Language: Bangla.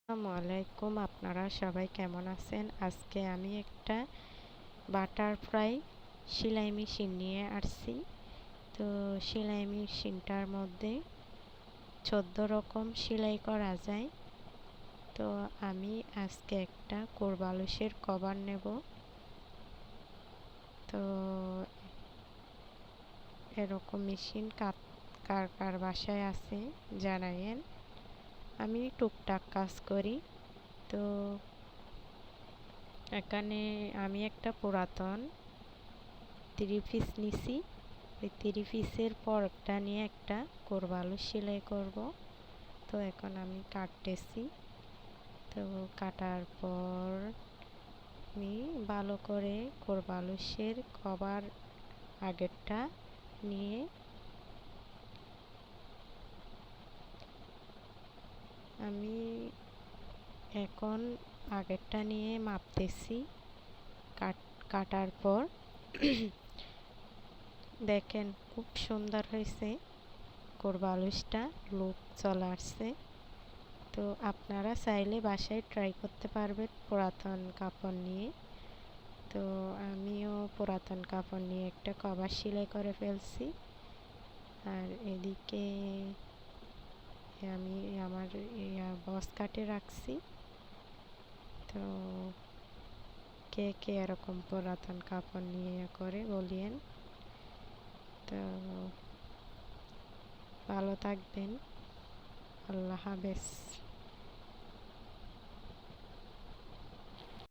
আসসালামু আলাইকুম, আপনারা সবাই কেমন আছেন? আজকে আমি একটা বাটারফ্লাই সেলাই মেশিন নিয়ে আসছি। তো সেলাই মেশিনটার মধ্যে 14 রকম সেলাই করা যায়। তো আমি আজকে একটা কোরবালুসের কভার নেব। তো এরকম মেশিন কার কার বাসায় আছে জানায়েন। আমি টুকটাক কাজ করি। তো এখানে আমি একটা পুরাতন 3 পিস নিছি। এই 3 পিসের পর একটা নিয়ে একটা কোরবালু সেলাই করব। তো এখন আমি কাটতেছি। তো কাটার পর আমি ভালো করে কোরবালুসের কভার আগেরটা নিয়ে আমি এখন আগেরটা নিয়ে মাপতেছি। কাটার পর দেখেন খুব সুন্দর হয়েছে, কোরবালুসটা লুক চলে আসছে। তো আপনারা চাইলে বাসায় ট্রাই করতে পারবেন পুরাতন কাপড় নিয়ে। তো আমিও পুরাতন কাপড় নিয়ে একটা কভার সেলাই করে ফেলছি। আর এদিকে আমি আমার বক্স কাটে রাখছি। তো কে কে এরকম পুরাতন কাপড় নিয়ে করে বলিয়েন। তো ভালো থাকবেন। আল্লাহ হাফেজ।